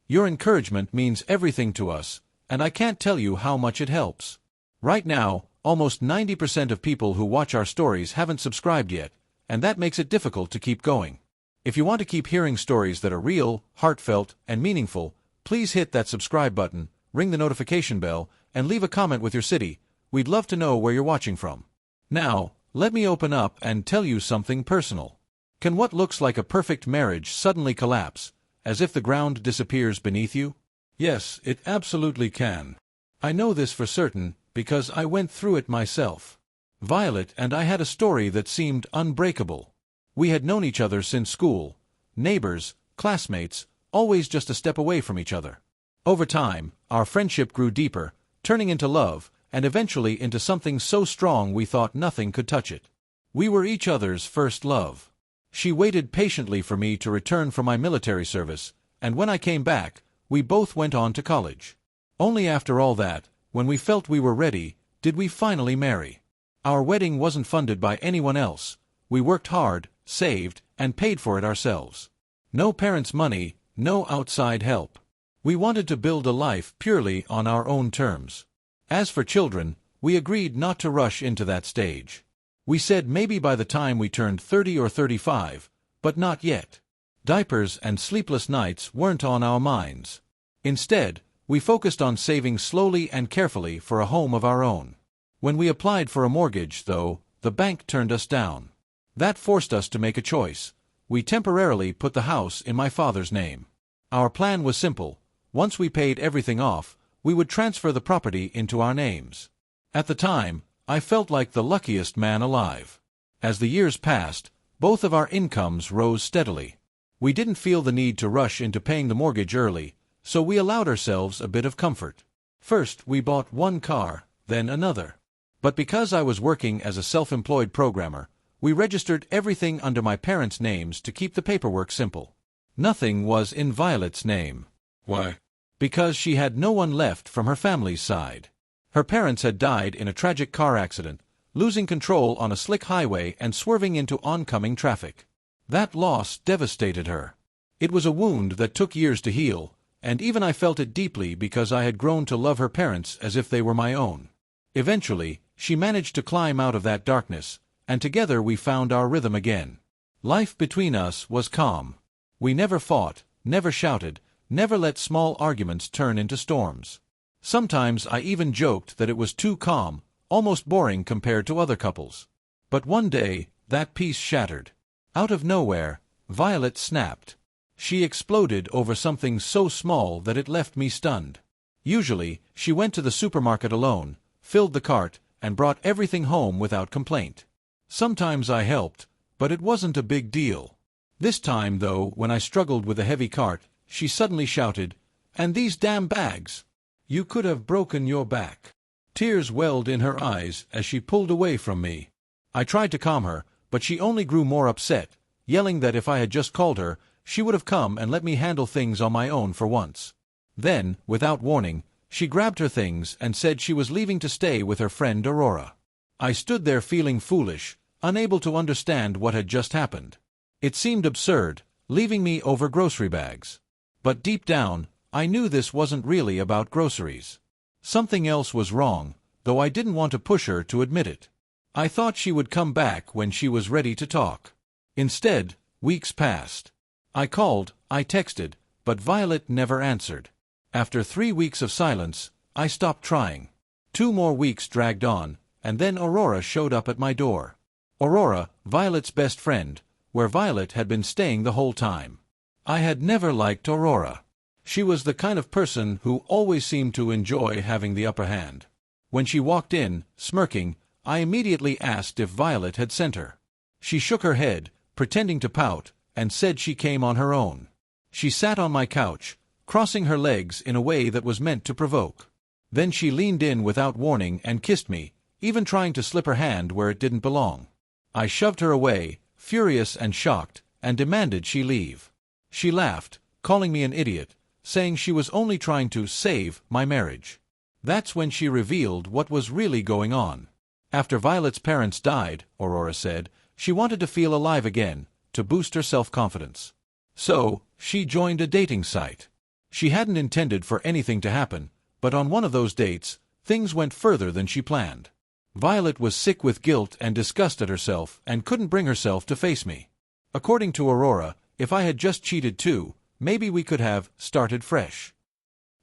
Your encouragement means everything to us, and I can't tell you how much it helps. Right now, almost 90% of people who watch our stories haven't subscribed yet, and that makes it difficult to keep going. If you want to keep hearing stories that are real, heartfelt, and meaningful, please hit that subscribe button, ring the notification bell, and leave a comment with your city. We'd love to know where you're watching from. Now, let me open up and tell you something personal. Can what looks like a perfect marriage suddenly collapse, as if the ground disappears beneath you? Yes, it absolutely can. I know this for certain, because I went through it myself. Violet and I had a story that seemed unbreakable. We had known each other since school, neighbors, classmates, always just a step away from each other. Over time, our friendship grew deeper, turning into love, and eventually into something so strong we thought nothing could touch it. We were each other's first love. She waited patiently for me to return from my military service, and when I came back, we both went on to college. Only after all that, when we felt we were ready, did we finally marry. Our wedding wasn't funded by anyone else. We worked hard, saved, and paid for it ourselves. No parents' money, no outside help. We wanted to build a life purely on our own terms. As for children, we agreed not to rush into that stage. We said maybe by the time we turned 30 or 35, but not yet. Diapers and sleepless nights weren't on our minds. Instead, we focused on saving slowly and carefully for a home of our own. When we applied for a mortgage, though, the bank turned us down. That forced us to make a choice. We temporarily put the house in my father's name. Our plan was simple. Once we paid everything off, we would transfer the property into our names. At the time, I felt like the luckiest man alive. As the years passed, both of our incomes rose steadily. We didn't feel the need to rush into paying the mortgage early, so we allowed ourselves a bit of comfort. First, we bought one car, then another. But because I was working as a self-employed programmer, we registered everything under my parents' names to keep the paperwork simple. Nothing was in Violet's name. Why? Because she had no one left from her family's side. Her parents had died in a tragic car accident, losing control on a slick highway and swerving into oncoming traffic. That loss devastated her. It was a wound that took years to heal, and even I felt it deeply because I had grown to love her parents as if they were my own. Eventually, she managed to climb out of that darkness, and together we found our rhythm again. Life between us was calm. We never fought, never shouted, never let small arguments turn into storms. Sometimes I even joked that it was too calm, almost boring compared to other couples. But one day, that peace shattered. Out of nowhere, Violet snapped. She exploded over something so small that it left me stunned. Usually, she went to the supermarket alone, filled the cart, and brought everything home without complaint. Sometimes I helped, but it wasn't a big deal. This time, though, when I struggled with a heavy cart, she suddenly shouted, "And these damn bags! You could have broken your back." Tears welled in her eyes as she pulled away from me. I tried to calm her, but she only grew more upset, yelling that if I had just called her, she would have come and let me handle things on my own for once. Then, without warning, she grabbed her things and said she was leaving to stay with her friend Aurora. I stood there feeling foolish, unable to understand what had just happened. It seemed absurd, leaving me over grocery bags. But deep down, I knew this wasn't really about groceries. Something else was wrong, though I didn't want to push her to admit it. I thought she would come back when she was ready to talk. Instead, weeks passed. I called, I texted, but Violet never answered. After 3 weeks of silence, I stopped trying. 2 more weeks dragged on, and then Aurora showed up at my door. Aurora, Violet's best friend, where Violet had been staying the whole time. I had never liked Aurora. She was the kind of person who always seemed to enjoy having the upper hand. When she walked in, smirking, I immediately asked if Violet had sent her. She shook her head, pretending to pout, and said she came on her own. She sat on my couch, crossing her legs in a way that was meant to provoke. Then she leaned in without warning and kissed me, even trying to slip her hand where it didn't belong. I shoved her away, furious and shocked, and demanded she leave. She laughed, calling me an idiot, saying she was only trying to save my marriage. That's when she revealed what was really going on. After Violet's parents died, Aurora said, she wanted to feel alive again, to boost her self-confidence. So, she joined a dating site. She hadn't intended for anything to happen, but on one of those dates, things went further than she planned. Violet was sick with guilt and disgust at herself and couldn't bring herself to face me. According to Aurora, if I had just cheated too, maybe we could have started fresh.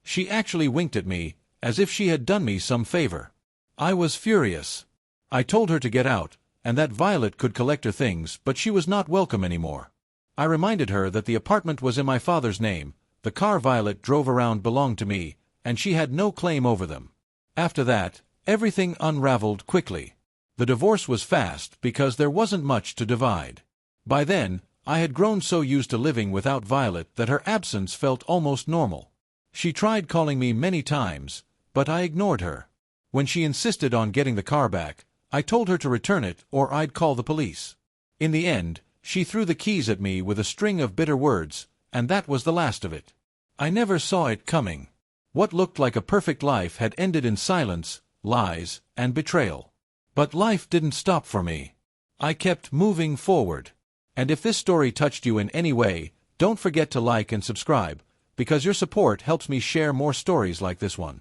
She actually winked at me, as if she had done me some favor. I was furious. I told her to get out, and that Violet could collect her things, but she was not welcome anymore. I reminded her that the apartment was in my father's name, the car Violet drove around belonged to me, and she had no claim over them. After that, everything unraveled quickly. The divorce was fast because there wasn't much to divide. By then, I had grown so used to living without Violet that her absence felt almost normal. She tried calling me many times, but I ignored her. When she insisted on getting the car back, I told her to return it or I'd call the police. In the end, she threw the keys at me with a string of bitter words, and that was the last of it. I never saw it coming. What looked like a perfect life had ended in silence, lies, and betrayal. But life didn't stop for me. I kept moving forward. And if this story touched you in any way, don't forget to like and subscribe, because your support helps me share more stories like this one.